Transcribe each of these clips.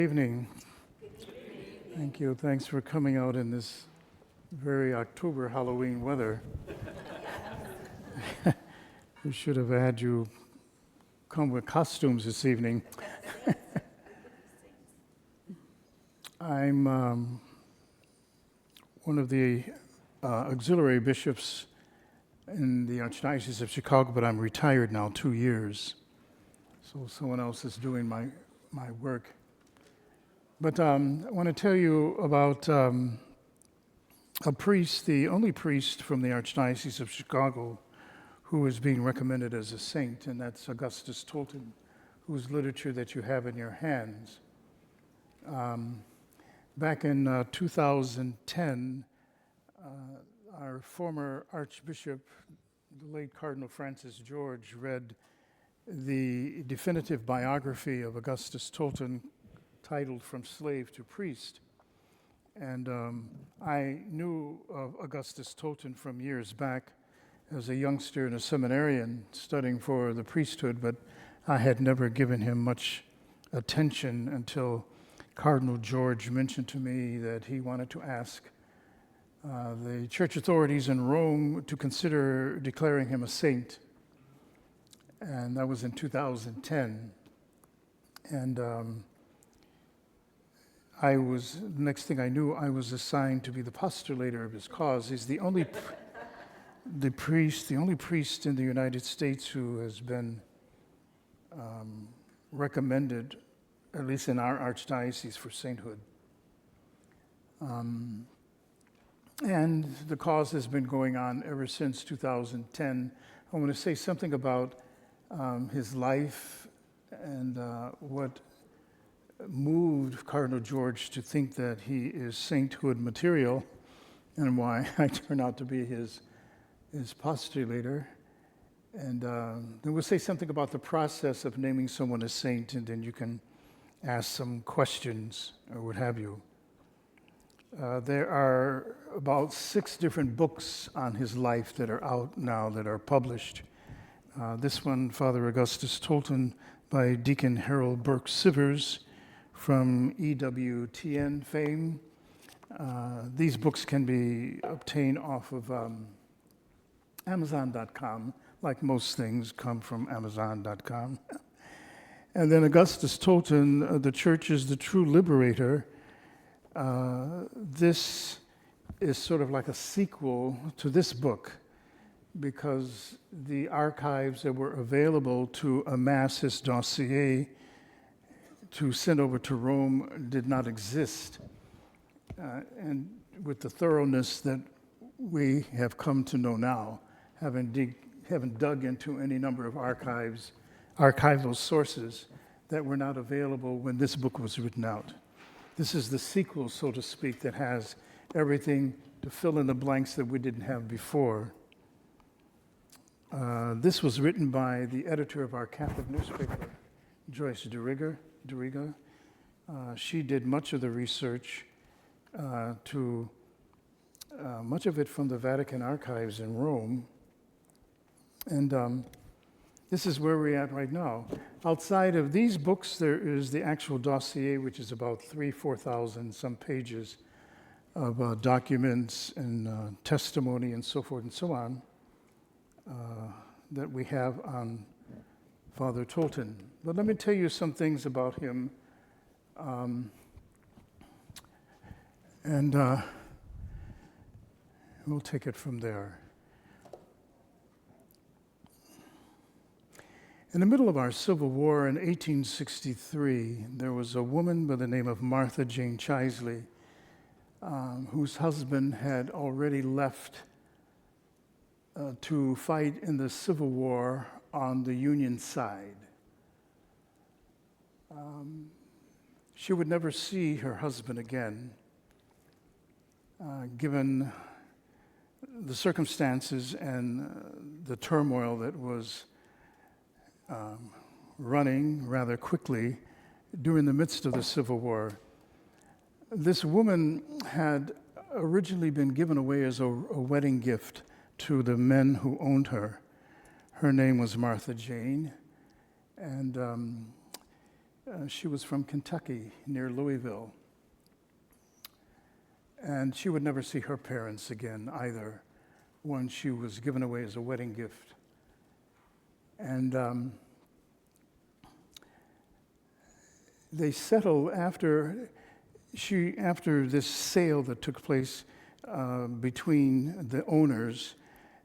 Evening. Thank you. Thanks for coming out in this very October Halloween weather. We should have had you come with costumes this evening. I'm one of the auxiliary bishops in the Archdiocese of Chicago, but I'm retired now 2 years. So someone else is doing my work. But I want to tell you about a priest, the only priest from the Archdiocese of Chicago who is being recommended as a saint, and that's Augustus Tolton, whose literature that you have in your hands. Back in 2010, our former Archbishop, the late Cardinal Francis George, read the definitive biography of Augustus Tolton titled From Slave to Priest. And I knew of Augustus Tolton from years back as a youngster and a seminarian studying for the priesthood, but I had never given him much attention until Cardinal George mentioned to me that he wanted to ask the church authorities in Rome to consider declaring him a saint. And that was in 2010. And next thing I knew, I was assigned to be the postulator of his cause. He's the only priest in the United States who has been recommended, at least in our archdiocese, for sainthood. And the cause has been going on ever since 2010. I want to say something about his life and what moved Cardinal George to think that he is sainthood material, and why I turned out to be his postulator. And then we'll say something about the process of naming someone a saint, and then you can ask some questions or what have you. There are about 6 different books on his life that are out now, that are published. This one, Father Augustus Tolton, by Deacon Harold Burke Sivers, from EWTN fame. These books can be obtained off of Amazon.com, like most things come from Amazon.com. And then Augustus Tolton, The Church is the True Liberator. This is sort of like a sequel to this book, because the archives that were available to amass his dossier to send over to Rome did not exist. And with the thoroughness that we have come to know now, having dug into any number of archival sources that were not available when this book was written out. This is the sequel, so to speak, that has everything to fill in the blanks that we didn't have before. This was written by the editor of our Catholic newspaper, Joyce DeRiga. She did much of the research, much of it from the Vatican archives in Rome. And this is where we're at right now. Outside of these books, there is the actual dossier, which is about 4,000 some pages of documents and testimony and so forth and so on that we have on Father Tolton. But let me tell you some things about him, and we'll take it from there. In the middle of our Civil War in 1863, there was a woman by the name of Martha Jane Chisley, whose husband had already left to fight in the Civil War on the Union side. She would never see her husband again, given the circumstances and the turmoil that was running rather quickly during the midst of the Civil War. This woman had originally been given away as a wedding gift to the men who owned her. Her name was Martha Jane, and She was from Kentucky, near Louisville. And she would never see her parents again either. One she was given away as a wedding gift. And they settled after this sale that took place between the owners.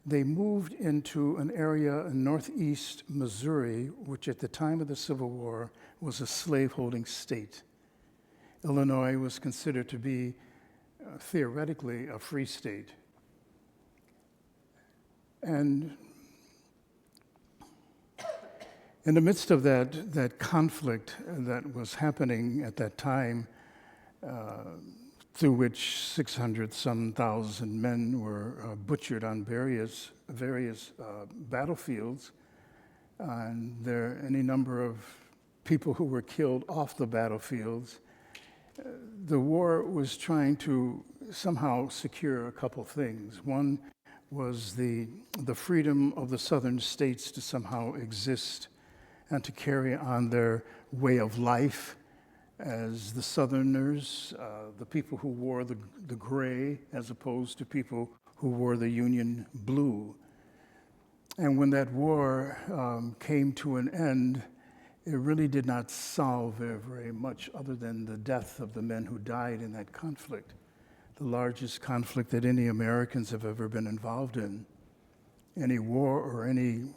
They moved into an area in northeast Missouri, which at the time of the Civil War was a slaveholding state. Illinois was considered to be theoretically a free state. And in the midst of that conflict that was happening at that time, through which 600-some thousand men were butchered on various battlefields, and there are any number of people who were killed off the battlefields, the war was trying to somehow secure a couple things. One was the freedom of the southern states to somehow exist and to carry on their way of life as the Southerners, the people who wore the gray, as opposed to people who wore the Union blue. And when that war came to an end, it really did not solve very much other than the death of the men who died in that conflict, the largest conflict that any Americans have ever been involved in. Any war or any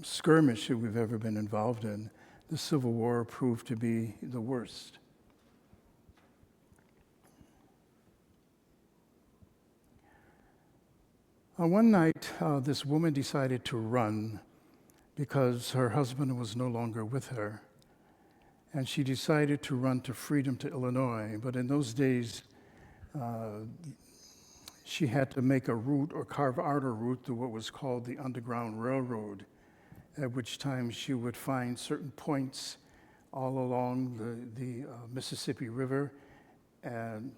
skirmish that we've ever been involved in, the Civil War proved to be the worst. One night, this woman decided to run because her husband was no longer with her. And she decided to run to freedom to Illinois. But in those days, she had to make a route or carve out a route to what was called the Underground Railroad, at which time she would find certain points all along the Mississippi River and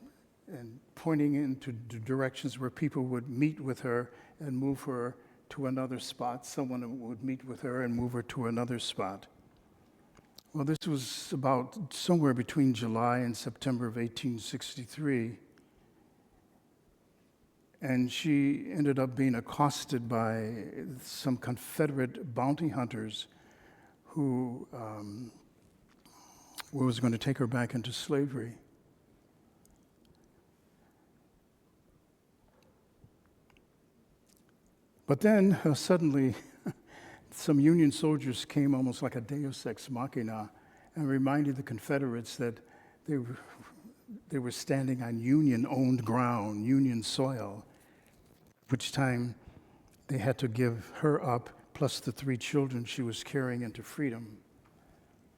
pointing into directions where people would meet with her and move her to another spot. Someone would meet with her and move her to another spot. Well, this was about somewhere between July and September of 1863. And she ended up being accosted by some Confederate bounty hunters who was going to take her back into slavery. But then suddenly, some Union soldiers came almost like a deus ex machina and reminded the Confederates that they were standing on Union-owned ground, Union soil, which time they had to give her up, plus the 3 children she was carrying into freedom.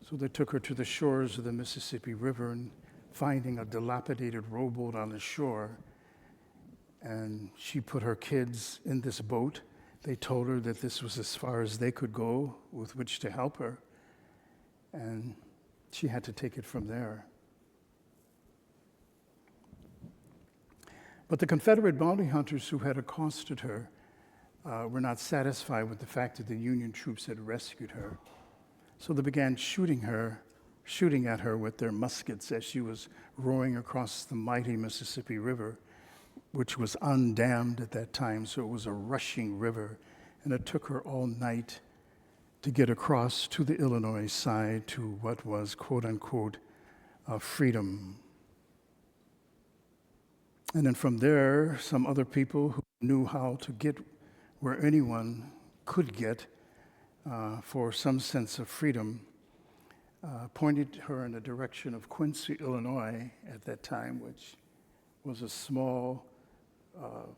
So they took her to the shores of the Mississippi River, and finding a dilapidated rowboat on the shore, and she put her kids in this boat. They told her that this was as far as they could go with which to help her, and she had to take it from there. But the Confederate bounty hunters who had accosted her were not satisfied with the fact that the Union troops had rescued her. So they began shooting at her with their muskets as she was rowing across the mighty Mississippi River, which was undammed at that time, so it was a rushing river. And it took her all night to get across to the Illinois side to what was, quote unquote, freedom. And then from there, some other people who knew how to get where anyone could get for some sense of freedom pointed her in the direction of Quincy, Illinois at that time, which was a small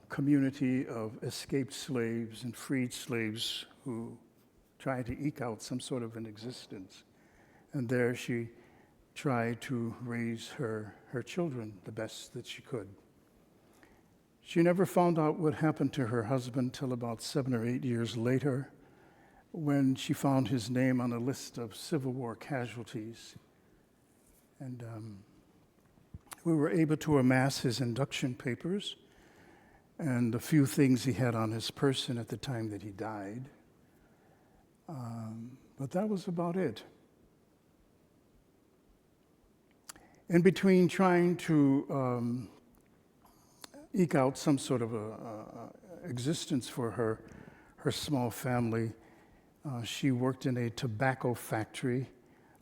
community of escaped slaves and freed slaves who tried to eke out some sort of an existence. And there she tried to raise her children the best that she could. She never found out what happened to her husband till about 7 or 8 years later, when she found his name on a list of Civil War casualties. And we were able to amass his induction papers and a few things he had on his person at the time that he died. But that was about it. In between trying to eke out some sort of existence for her small family, she worked in a tobacco factory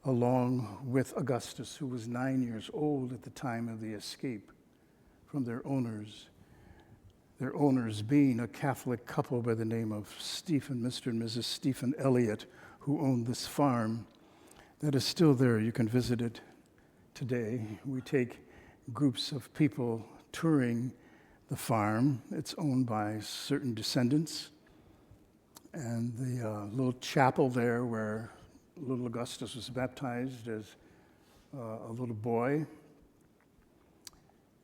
along with Augustus, who was 9 years old at the time of the escape from their owners. Their owners being a Catholic couple by the name of Mr. and Mrs. Stephen Elliott, who owned this farm that is still there. You can visit it today. We take groups of people touring the farm. It's owned by certain descendants. And the little chapel there where little Augustus was baptized as a little boy.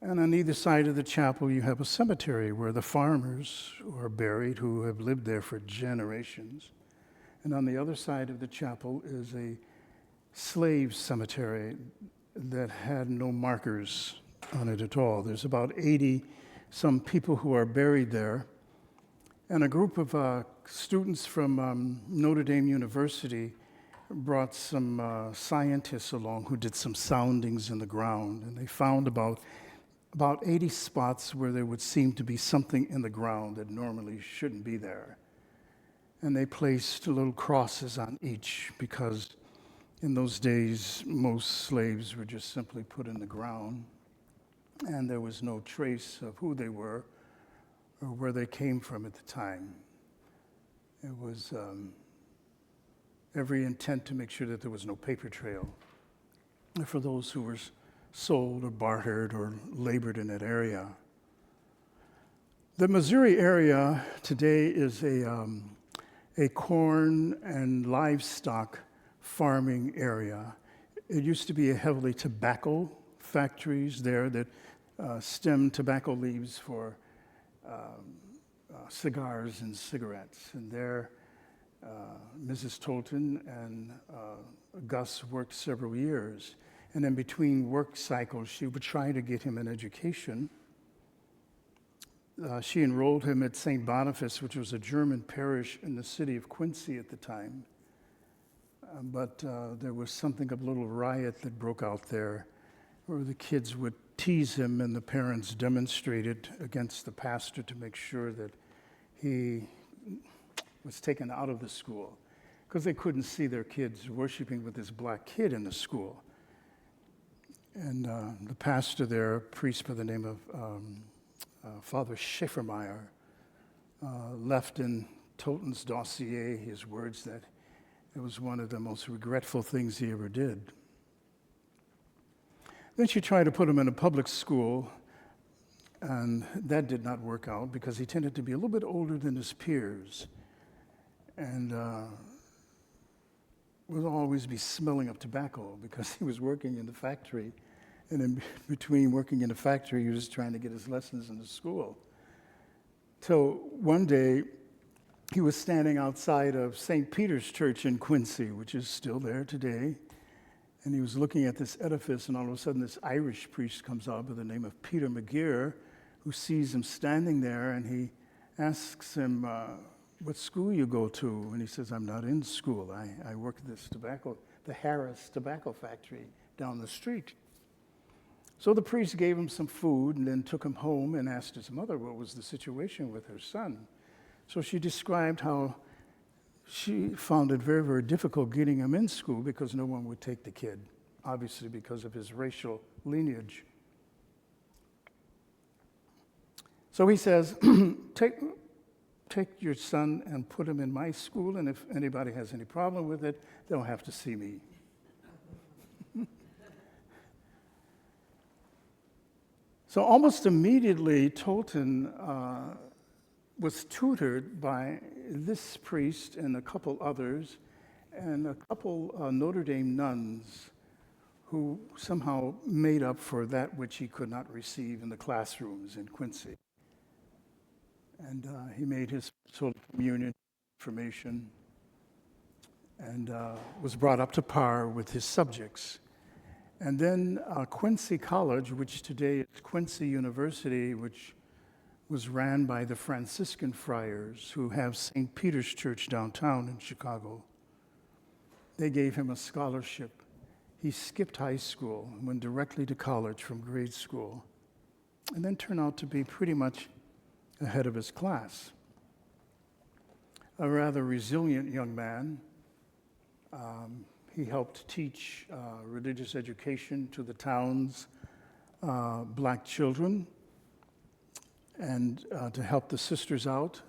And on either side of the chapel, you have a cemetery where the farmers are buried who have lived there for generations. And on the other side of the chapel is a slave cemetery that had no markers on it at all. There's about 80 some people who are buried there. And a group of students from Notre Dame University brought some scientists along who did some soundings in the ground. And they found about 80 spots where there would seem to be something in the ground that normally shouldn't be there. And they placed little crosses on each because in those days, most slaves were just simply put in the ground, and there was no trace of who they were or where they came from at the time. It was every intent to make sure that there was no paper trail for those who were sold or bartered or labored in that area. The Missouri area today is a corn and livestock farming area. It used to be a heavily tobacco factories there that stemmed tobacco leaves for cigars and cigarettes. And there, Mrs. Tolton and Gus worked several years. And in between work cycles, she would try to get him an education. She enrolled him at St. Boniface, which was a German parish in the city of Quincy at the time. But there was something of a little riot that broke out there where the kids would tease him, and the parents demonstrated against the pastor to make sure that he was taken out of the school because they couldn't see their kids worshiping with this black kid in the school. And the pastor there, a priest by the name of Father Schiffermeyer, left in Tolton's dossier his words that it was one of the most regretful things he ever did. Then she tried to put him in a public school, and that did not work out because he tended to be a little bit older than his peers and would always be smelling of tobacco because he was working in the factory. And in between working in the factory, he was trying to get his lessons in the school. So one day, he was standing outside of St. Peter's Church in Quincy, which is still there today. And he was looking at this edifice, and all of a sudden this Irish priest comes out by the name of Peter McGeer, who sees him standing there, and he asks him, what school you go to? And he says, I'm not in school. I work at the Harris tobacco factory down the street. So the priest gave him some food and then took him home and asked his mother what was the situation with her son. So she described how she found it very, very difficult getting him in school because no one would take the kid, obviously because of his racial lineage. So he says, take your son and put him in my school, and if anybody has any problem with it, they'll have to see me. So almost immediately, Tolton was tutored by this priest and a couple others, and a couple Notre Dame nuns who somehow made up for that which he could not receive in the classrooms in Quincy. And he made his sort of communion formation and was brought up to par with his subjects. And then Quincy College, which today is Quincy University, which was ran by the Franciscan friars who have St. Peter's Church downtown in Chicago. They gave him a scholarship He skipped high school, went directly to college from grade school, and then turned out to be pretty much ahead of his class. A rather resilient young man. He helped teach religious education to the town's black children and to help the sisters out.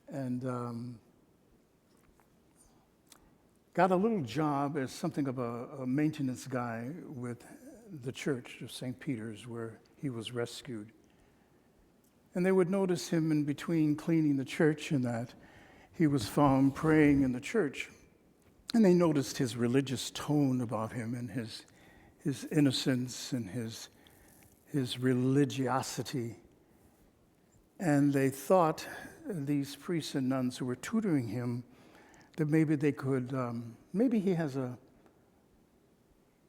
And got a little job as something of a maintenance guy with the church of St. Peter's, where he was rescued. And they would notice him in between cleaning the church and that he was found praying in the church. And they noticed his religious tone about him and his innocence and his religiosity. And they thought, these priests and nuns who were tutoring him, that maybe they could, maybe he has a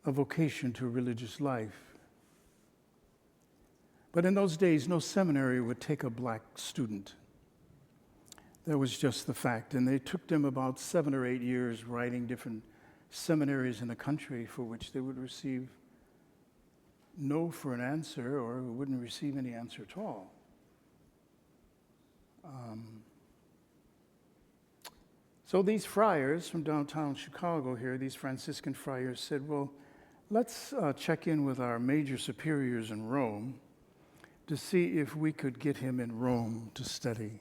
vocation to religious life. But in those days, no seminary would take a black student. That was just the fact. And they took them about 7 or 8 years writing different seminaries in the country for which they would receive no for an answer or wouldn't receive any answer at all. So these friars from downtown Chicago here, these Franciscan friars, said, well, let's check in with our major superiors in Rome to see if we could get him in Rome to study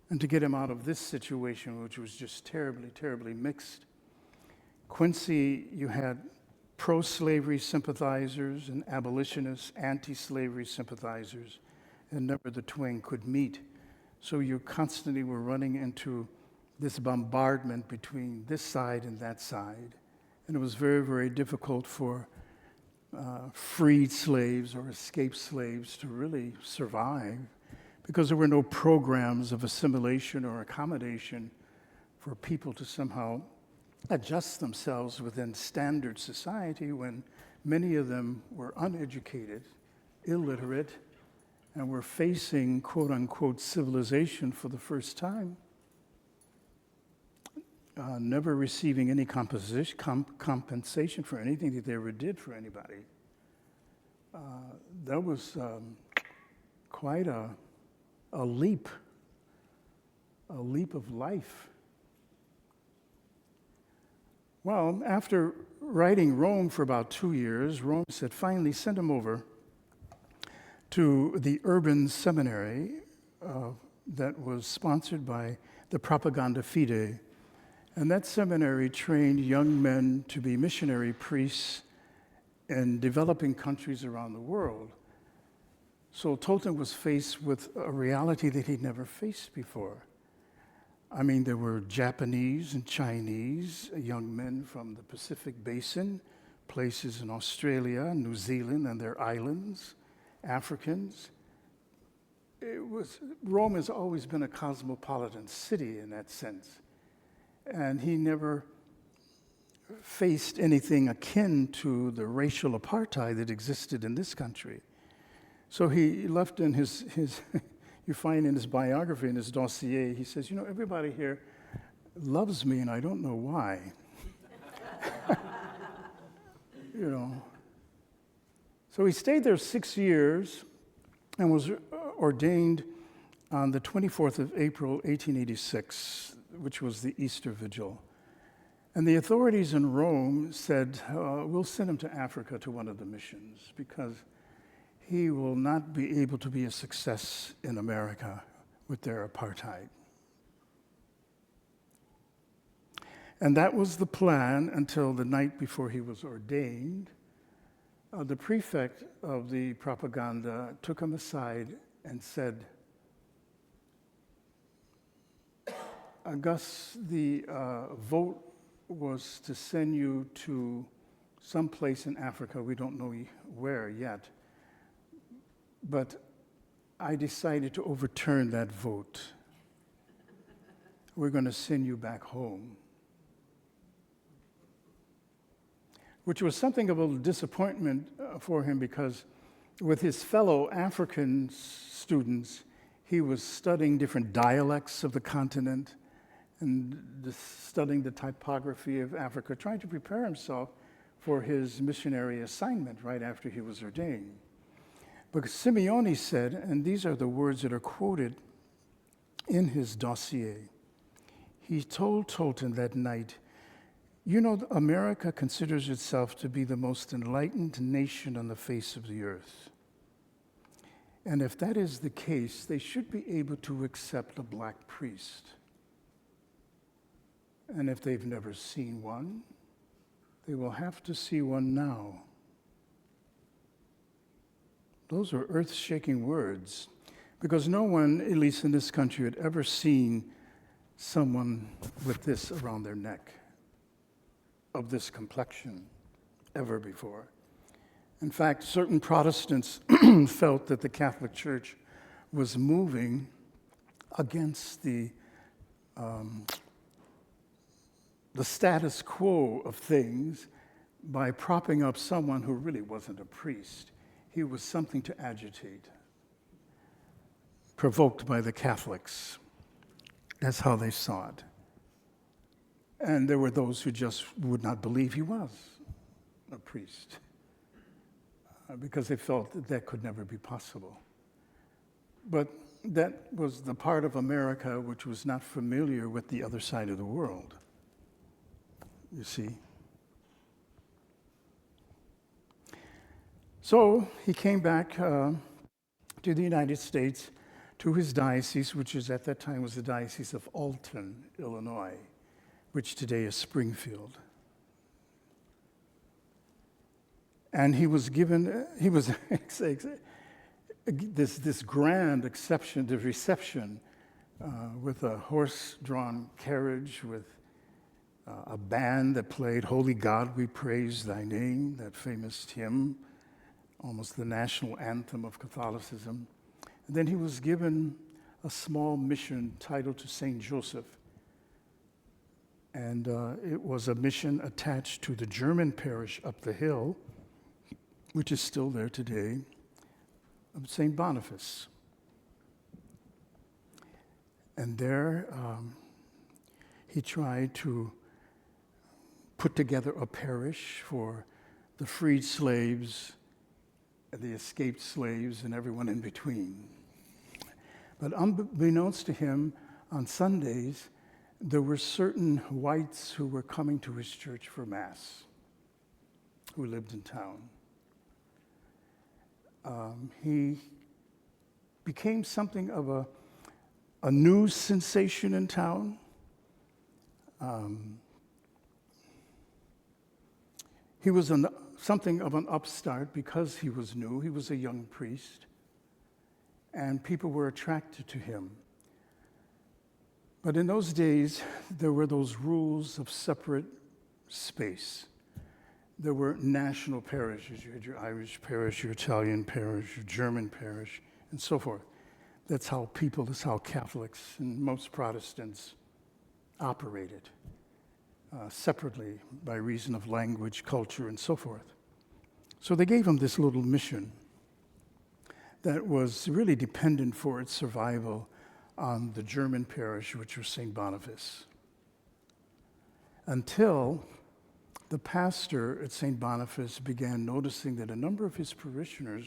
and to get him out of this situation, which was just terribly, terribly mixed. Quincy, you had pro-slavery sympathizers and abolitionists, anti-slavery sympathizers, and never the twain could meet. So you constantly were running into this bombardment between this side and that side. And it was very, very difficult for freed slaves or escaped slaves to really survive because there were no programs of assimilation or accommodation for people to somehow adjust themselves within standard society when many of them were uneducated, illiterate, and were facing quote-unquote civilization for the first time, never receiving any compensation for anything that they ever did for anybody. That was quite a leap of life. Well, after writing Rome for about 2 years, Rome said, finally send him over to the urban seminary that was sponsored by the Propaganda Fide. And that seminary trained young men to be missionary priests in developing countries around the world. So Tolton was faced with a reality that he'd never faced before. I mean, there were Japanese and Chinese young men from the Pacific Basin, places in Australia, New Zealand, and their islands, Africans. Rome has always been a cosmopolitan city in that sense. And he never faced anything akin to the racial apartheid that existed in this country. So he left in his you find in his biography, in his dossier, he says, everybody here loves me and I don't know why. So he stayed there 6 years and was ordained on the 24th of April, 1886, which was the Easter Vigil. And the authorities in Rome said, we'll send him to Africa to one of the missions because he will not be able to be a success in America with their apartheid. And that was the plan until the night before he was ordained. The prefect of the propaganda took him aside and said, Gus, the vote was to send you to some place in Africa, we don't know where yet, but I decided to overturn that vote. We're going to send you back home. Which was something of a disappointment for him because with his fellow African students, he was studying different dialects of the continent and studying the typography of Africa, trying to prepare himself for his missionary assignment right after he was ordained. But Simeoni said, and these are the words that are quoted in his dossier, he told Tolton that night, "You know, America considers itself to be the most enlightened nation on the face of the earth. And if that is the case, they should be able to accept a black priest. And if they've never seen one, they will have to see one now." Those are earth-shaking words, because no one, at least in this country, had ever seen someone with this around their neck, of this complexion, ever before. In fact, certain Protestants felt that the Catholic Church was moving against the status quo of things by propping up someone who really wasn't a priest. He was something to agitate, provoked by the Catholics. That's how they saw it. And there were those who just would not believe he was a priest, because they felt that that could never be possible. But that was the part of America which was not familiar with the other side of the world, you see. So he came back to the United States, to his diocese, which is at that time was the Diocese of Alton, Illinois, which today is Springfield. And he was given, this grand reception with a horse-drawn carriage, with a band that played "Holy God, We Praise Thy Name," that famous hymn, almost the national anthem of Catholicism. And then he was given a small mission titled to St. Joseph. And it was a mission attached to the German parish up the hill, which is still there today, of St. Boniface. And there he tried to put together a parish for the freed slaves, the escaped slaves, and everyone in between. But unbeknownst to him, on Sundays, there were certain whites who were coming to his church for Mass, who lived in town. He became something of a news sensation in town. He was something of an upstart because he was new. He was a young priest, and people were attracted to him. But in those days, there were those rules of separate space. There were national parishes. You had your Irish parish, your Italian parish, your German parish, and so forth. That's how Catholics and most Protestants operated, separately by reason of language, culture, and so forth. So they gave him this little mission that was really dependent for its survival on the German parish, which was St. Boniface, until the pastor at St. Boniface began noticing that a number of his parishioners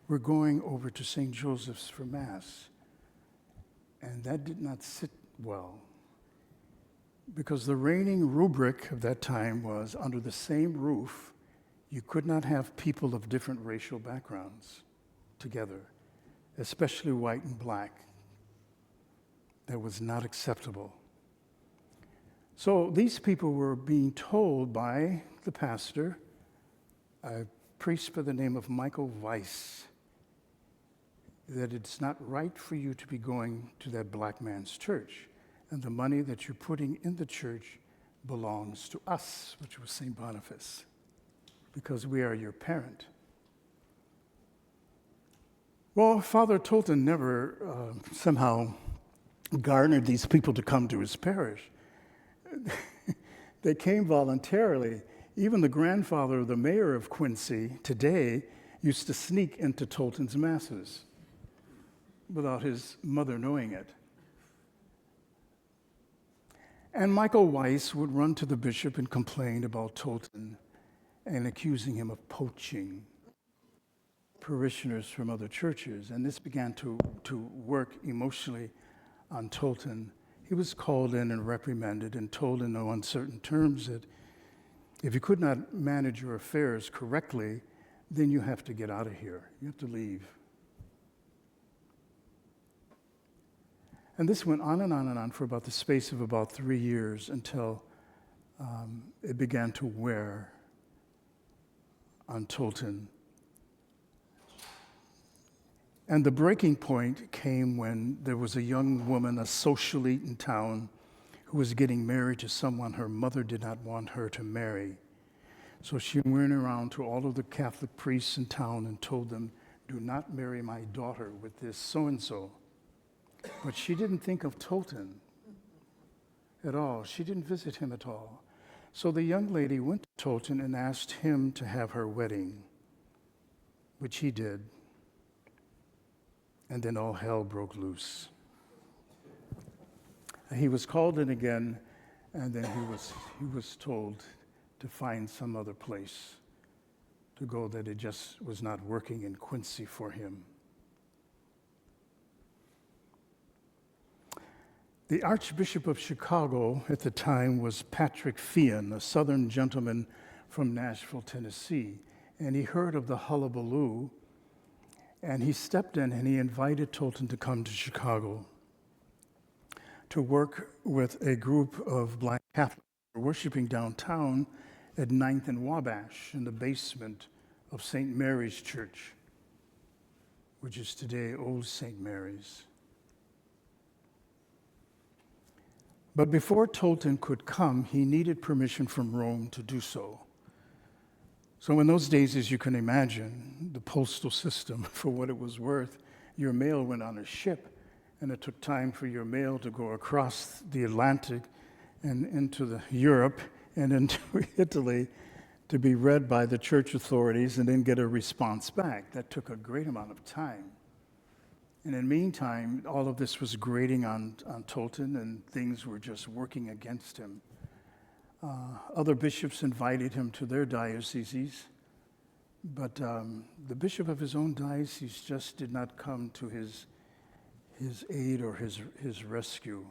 were going over to St. Joseph's for Mass. And that did not sit well, because the reigning rubric of that time was, under the same roof, you could not have people of different racial backgrounds together, especially white and black. That was not acceptable. So these people were being told by the pastor, a priest by the name of Michael Weiss, that it's not right for you to be going to that black man's church, and the money that you're putting in the church belongs to us, which was St. Boniface, because we are your parent. Well, Father Tolton never somehow garnered these people to come to his parish. They came voluntarily. Even the grandfather of the mayor of Quincy today used to sneak into Tolton's masses without his mother knowing it. And Michael Weiss would run to the bishop and complain about Tolton and accusing him of poaching parishioners from other churches. And this began to work emotionally on Tolton. He was called in and reprimanded and told in no uncertain terms that if you could not manage your affairs correctly, then you have to get out of here. You have to leave. And this went on and on and on for about the space of about 3 years until it began to wear on Tolton. And the breaking point came when there was a young woman, a socialite in town, who was getting married to someone her mother did not want her to marry. So she went around to all of the Catholic priests in town and told them, "Do not marry my daughter with this so-and-so." But she didn't think of Tolton at all. She didn't visit him at all. So the young lady went to Tolton and asked him to have her wedding, which he did. And then all hell broke loose. He was called in again, and then he was told to find some other place to go, that it just was not working in Quincy for him. The Archbishop of Chicago at the time was Patrick Feehan, a Southern gentleman from Nashville, Tennessee. And he heard of the hullabaloo, and he stepped in and he invited Tolton to come to Chicago to work with a group of Black Catholics worshiping downtown at 9th and Wabash in the basement of St. Mary's Church, which is today Old St. Mary's. But before Tolton could come, he needed permission from Rome to do so. So in those days, as you can imagine, the postal system, for what it was worth, your mail went on a ship, and it took time for your mail to go across the Atlantic and into Europe and into Italy to be read by the church authorities and then get a response back. That took a great amount of time. And in the meantime, all of this was grating on Tolton, and things were just working against him. Other bishops invited him to their dioceses, but the bishop of his own diocese just did not come to his aid or his rescue.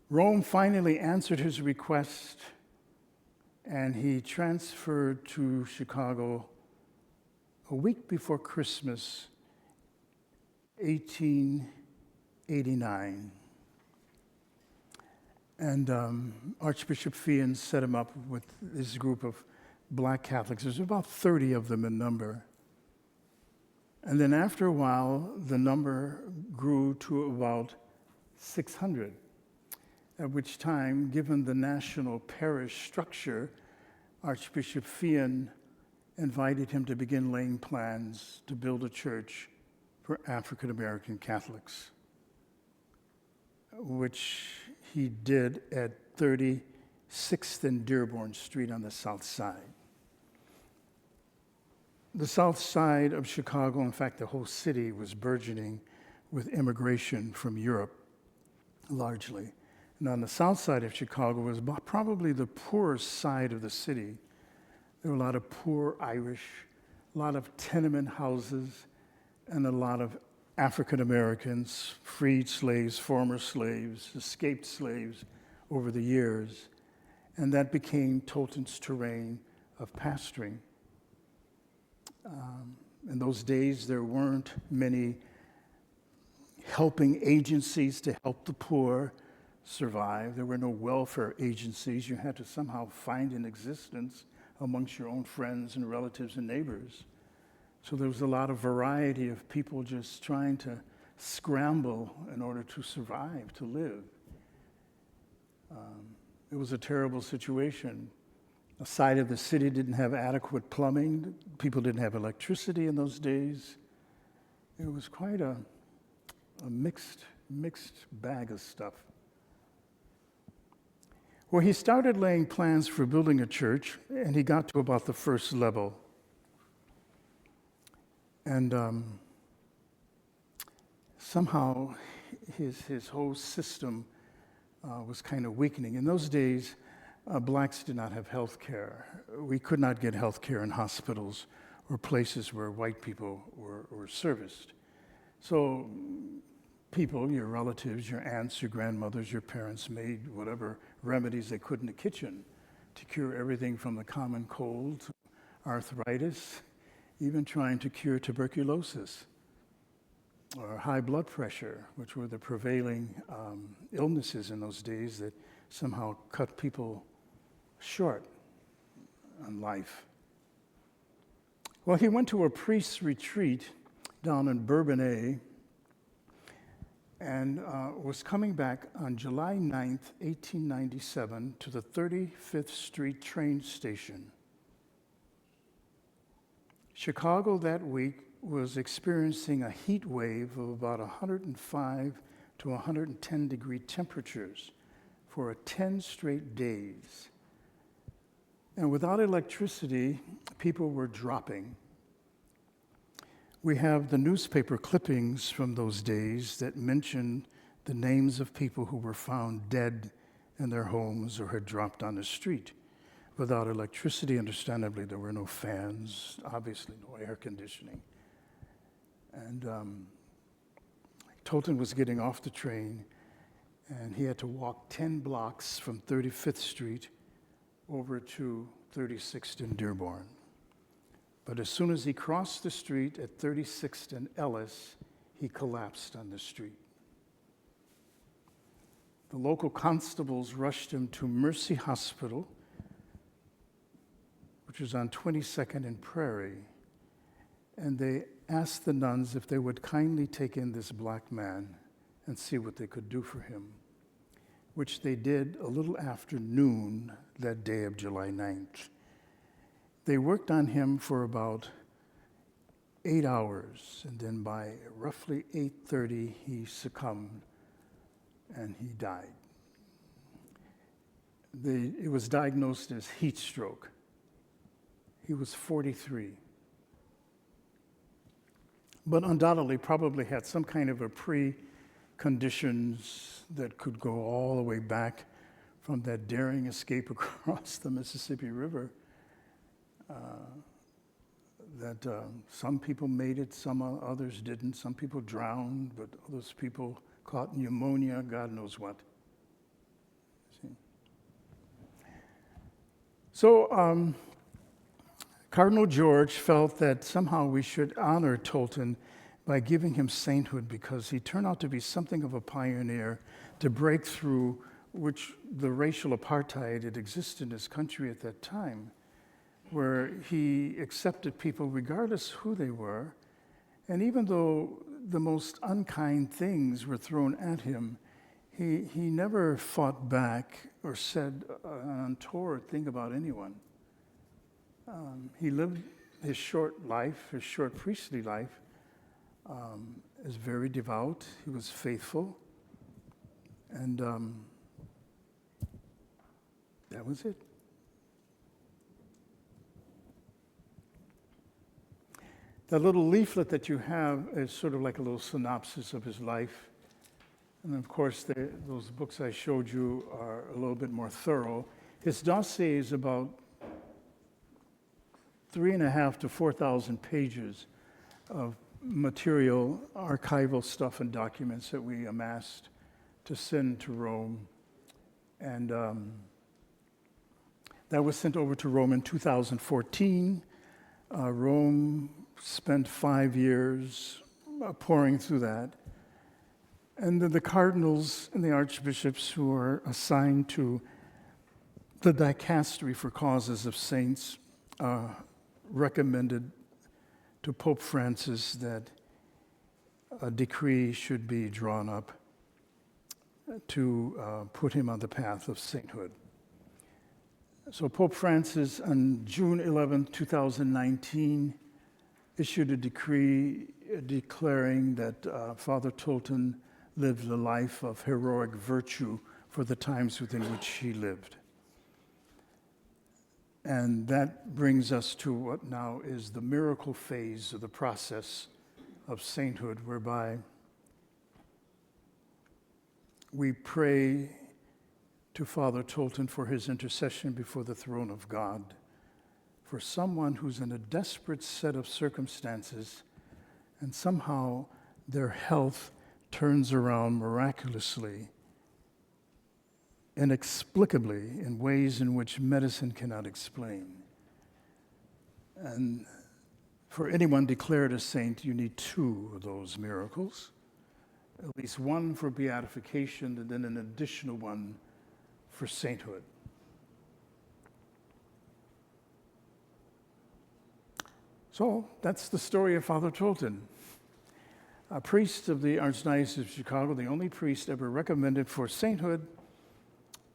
Rome finally answered his request, and he transferred to Chicago a week before Christmas, 1889. And Archbishop Feehan set him up with this group of Black Catholics. There's about 30 of them in number. And then after a while, the number grew to about 600, at which time, given the national parish structure, Archbishop Feehan invited him to begin laying plans to build a church for African American Catholics, which he did at 36th and Dearborn Street on the south side. The south side of Chicago, in fact, the whole city, was burgeoning with immigration from Europe, largely. And on the south side of Chicago was probably the poorest side of the city. There were a lot of poor Irish, a lot of tenement houses, and a lot of African Americans, freed slaves, former slaves, escaped slaves over the years. And that became Tolton's terrain of pastoring. In those days, there weren't many helping agencies to help the poor survive. There were no welfare agencies. You had to somehow find an existence amongst your own friends and relatives and neighbors. So there was a lot of variety of people just trying to scramble in order to survive, to live. It was a terrible situation. A side of the city didn't have adequate plumbing. People didn't have electricity in those days. It was quite a mixed bag of stuff. Well, he started laying plans for building a church, and he got to about the first level. And somehow his whole system was kind of weakening. In those days, blacks did not have health care. We could not get health care in hospitals or places where white people were serviced. So people, your relatives, your aunts, your grandmothers, your parents made whatever remedies they could in the kitchen to cure everything from the common cold to arthritis, even trying to cure tuberculosis or high blood pressure, which were the prevailing illnesses in those days that somehow cut people short on life. Well, he went to a priest's retreat down in Bourbonnais and was coming back on July 9th, 1897 to the 35th Street train station. Chicago that week was experiencing a heat wave of about 105 to 110 degree temperatures for 10 straight days. And without electricity, people were dropping. We have the newspaper clippings from those days that mention the names of people who were found dead in their homes or had dropped on the street. Without electricity, understandably, there were no fans, obviously no air conditioning. And Tolton was getting off the train, and he had to walk 10 blocks from 35th Street over to 36th and Dearborn. But as soon as he crossed the street at 36th and Ellis, he collapsed on the street. The local constables rushed him to Mercy Hospital, which was on 22nd and Prairie, and they asked the nuns if they would kindly take in this black man and see what they could do for him, which they did a little after noon that day of July 9th. They worked on him for about 8 hours, and then by roughly 8:30, he succumbed and he died. It was diagnosed as heat stroke. He was 43. But undoubtedly probably had some kind of a pre-conditions that could go all the way back from that daring escape across the Mississippi River. Some people made it, some others didn't. Some people drowned, but others people caught pneumonia, God knows what. See? So Cardinal George felt that somehow we should honor Tolton by giving him sainthood because he turned out to be something of a pioneer to break through which the racial apartheid that existed in this country at that time, where he accepted people regardless who they were, and even though the most unkind things were thrown at him, he never fought back or said an untoward thing about anyone. He lived his short life, his short priestly life, as very devout. He was faithful, and that was it. That little leaflet that you have is sort of like a little synopsis of his life. And of course, those books I showed you are a little bit more thorough. His dossier is about 3,500 to 4,000 pages of material, archival stuff and documents that we amassed to send to Rome. And that was sent over to Rome in 2014. Rome spent 5 years pouring through that. And then the cardinals and the archbishops who are assigned to the dicastery for causes of saints recommended to Pope Francis that a decree should be drawn up to put him on the path of sainthood. So Pope Francis, on June 11, 2019, issued a decree declaring that Father Tolton lived a life of heroic virtue for the times within which he lived. And that brings us to what now is the miracle phase of the process of sainthood, whereby we pray to Father Tolton for his intercession before the throne of God for someone who's in a desperate set of circumstances and somehow their health turns around miraculously, inexplicably, in ways in which medicine cannot explain. And for anyone declared a saint, you need two of those miracles, at least one for beatification and then an additional one for sainthood. So that's the story of Father Tolton, a priest of the Archdiocese of Chicago, the only priest ever recommended for sainthood.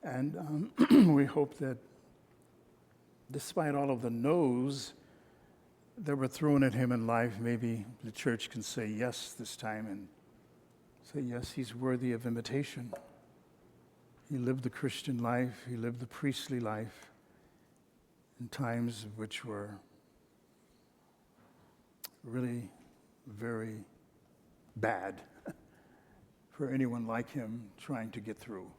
And we hope that despite all of the no's that were thrown at him in life, maybe the church can say yes this time and say, yes, he's worthy of imitation. He lived the Christian life, he lived the priestly life in times which were really very bad for anyone like him trying to get through.